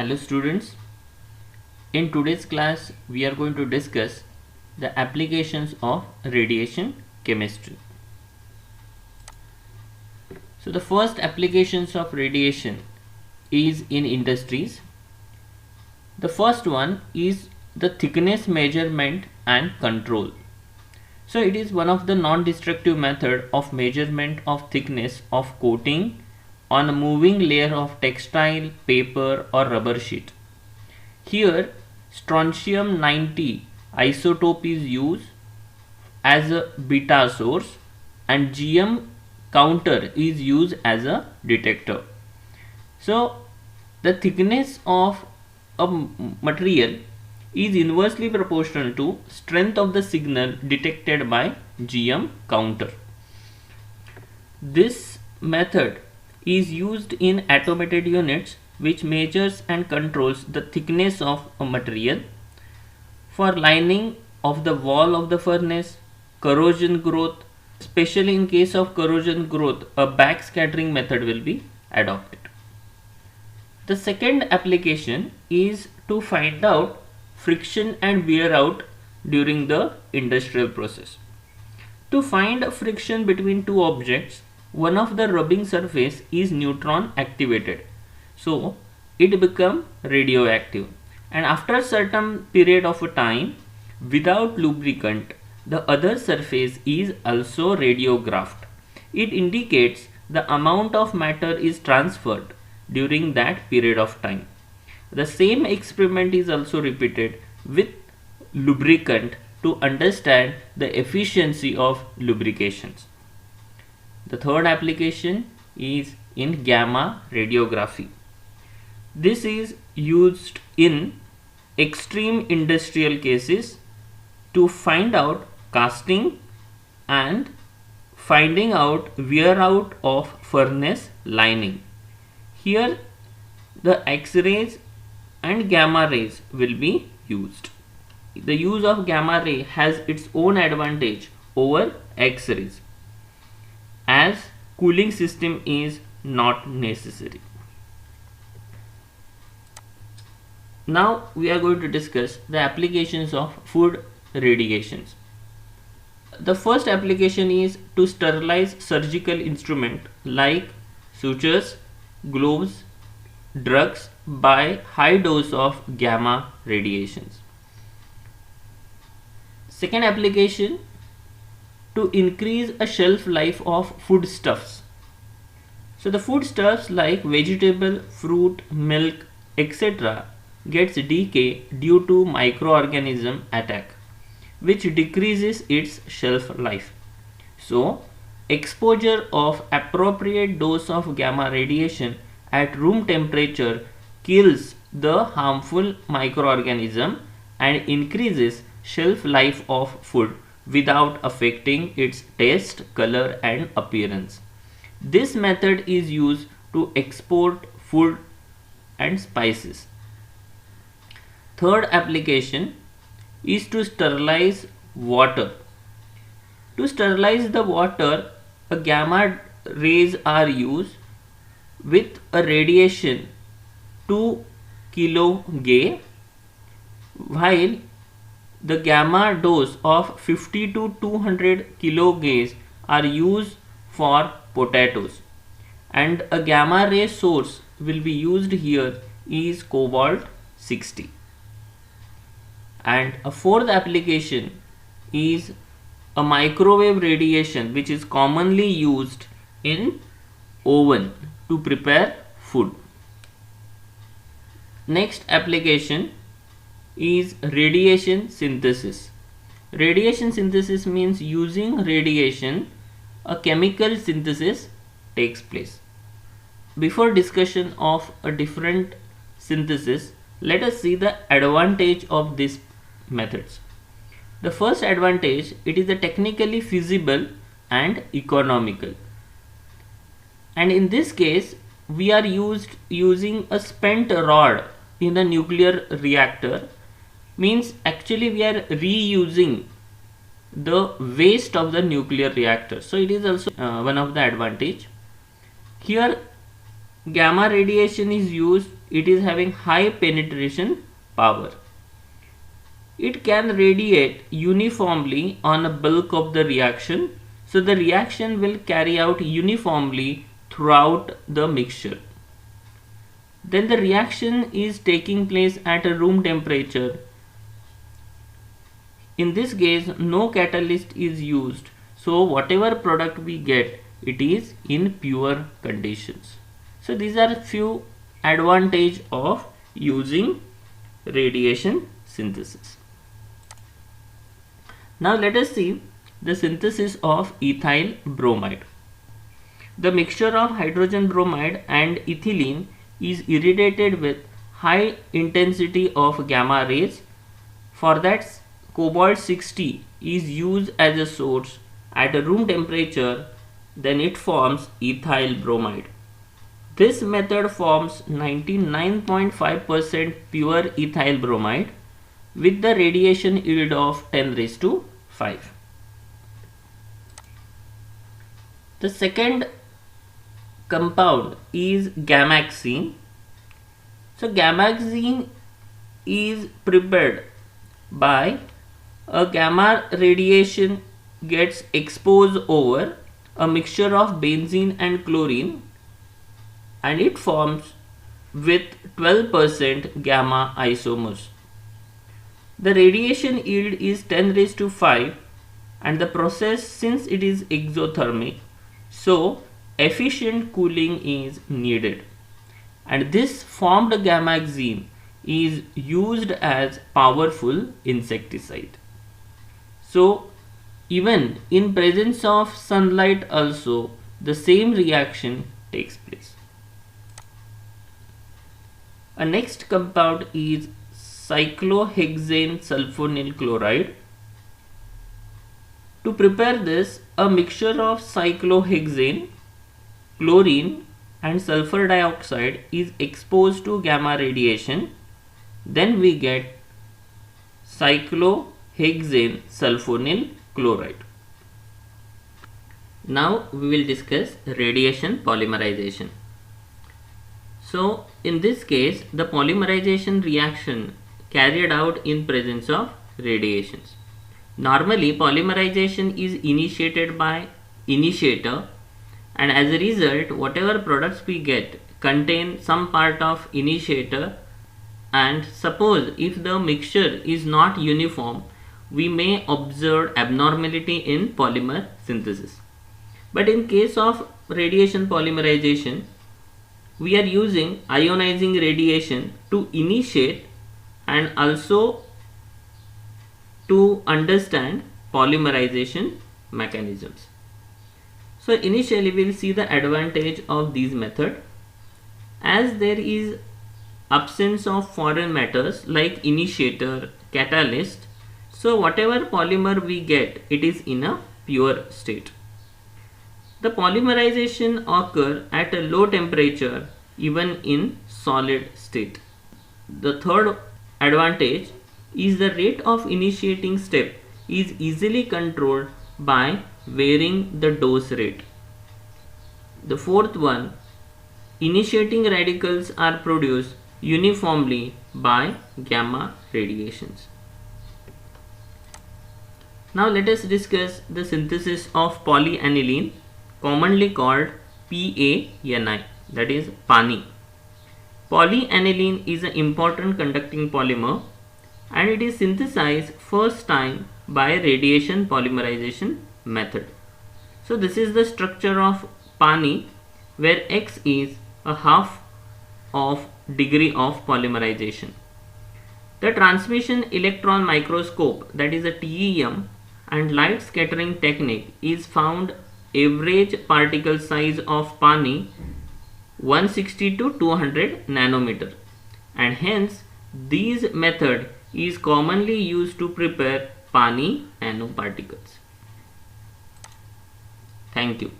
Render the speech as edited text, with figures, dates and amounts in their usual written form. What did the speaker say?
Hello students, in today's class we are going to discuss the applications of radiation chemistry. So the first applications of radiation is in industries. The first one is the thickness measurement and control. So it is one of the non-destructive method of measurement of thickness of coating on a moving layer of textile, paper or rubber sheet. Here strontium 90 isotope is used as a beta source and GM counter is used as a detector. So the thickness of a material is inversely proportional to strength of the signal detected by GM counter. This method is used in automated units which measures and controls the thickness of a material for lining of the wall of the furnace, corrosion growth. Especially in case of corrosion growth, a backscattering method will be adopted. The second application is to find out friction and wear out during the industrial process. To find friction between two objects, one of the rubbing surface is neutron activated, so it become radioactive, and after a certain period of time without lubricant the other surface is also radiographed. It indicates the amount of matter is transferred during that period of time. The same experiment is also repeated with lubricant to understand the efficiency of lubrications. The third application is in gamma radiography. This is used in extreme industrial cases to find out casting and finding out wear out of furnace lining. Here the X-rays and gamma rays will be used. The use of gamma ray has its own advantage over X-rays as cooling system is not necessary. Now we are going to discuss the applications of food radiations. The first application is to sterilize surgical instrument like sutures, gloves, drugs by high dose of gamma radiations. Second application, to increase a shelf life of foodstuffs. So the foodstuffs like vegetable, fruit, milk, etc. gets decay due to microorganism attack, which decreases its shelf life. So exposure of appropriate dose of gamma radiation at room temperature kills the harmful microorganism and increases shelf life of food without affecting its taste, color and appearance. This method is used to export food and spices. Third application is to sterilize water. To sterilize the water, a gamma rays are used with a radiation 2 kg, while the gamma dose of 50 to 200 kg are used for potatoes, and a gamma ray source will be used here is cobalt 60. And a fourth application is a microwave radiation, which is commonly used in oven to prepare food. Next application is radiation synthesis. Radiation synthesis means using radiation a chemical synthesis takes place. Before discussion of a different synthesis, let us see the advantage of these methods. The first advantage, it is a technically feasible and economical. And in this case, we are using a spent rod in a nuclear reactor. Means actually we are reusing the waste of the nuclear reactor. So it is also one of the advantage. Here gamma radiation is used it is having high penetration power. It can radiate uniformly on a bulk of the reaction, so the reaction will carry out uniformly throughout the mixture. Then the reaction is taking place at a room temperature. In this case, no catalyst is used, so whatever product we get, it is in pure conditions. So these are few advantages of using radiation synthesis. Now let us see the synthesis of ethyl bromide. The mixture of hydrogen bromide and ethylene is irradiated with high intensity of gamma rays. For that, cobalt 60 is used as a source at a room temperature, then it forms ethyl bromide. This method forms 99.5% pure ethyl bromide with the radiation yield of 10⁵. The second compound is gamaxene. So gamaxene is prepared by a gamma radiation gets exposed over a mixture of benzene and chlorine, and it forms with 12% gamma isomers. The radiation yield is 10⁵, and the process, since it is exothermic, so efficient cooling is needed, and this formed gamaxene is used as powerful insecticide. So even in presence of sunlight also the same reaction takes place. A next compound is cyclohexane sulfonyl chloride. To prepare this, a mixture of cyclohexane, chlorine and sulfur dioxide is exposed to gamma radiation. Then we get cyclohexane sulfonyl chloride. Now we will discuss radiation polymerization. So in this case, the polymerization reaction carried out in presence of radiations. Normally polymerization is initiated by initiator, and as a result whatever products we get contain some part of initiator, and suppose if the mixture is not uniform, we may observe abnormality in polymer synthesis. But in case of radiation polymerization, we are using ionizing radiation to initiate and also to understand polymerization mechanisms. So initially we will see the advantage of these method. As there is absence of foreign matters like initiator, catalyst, so whatever polymer we get, it is in a pure state. The polymerization occur at a low temperature even in solid state. The third advantage is the rate of initiating step is easily controlled by varying the dose rate. The fourth one, initiating radicals are produced uniformly by gamma radiations. Now let us discuss the synthesis of polyaniline, commonly called PANI, that is PANI. Polyaniline is an important conducting polymer, and it is synthesized first time by radiation polymerization method. So this is the structure of PANI, where X is a half of degree of polymerization. The transmission electron microscope, that is a TEM, and light scattering technique is found average particle size of PANI 160 to 200 nanometer, and hence this method is commonly used to prepare PANI nanoparticles. Thank you.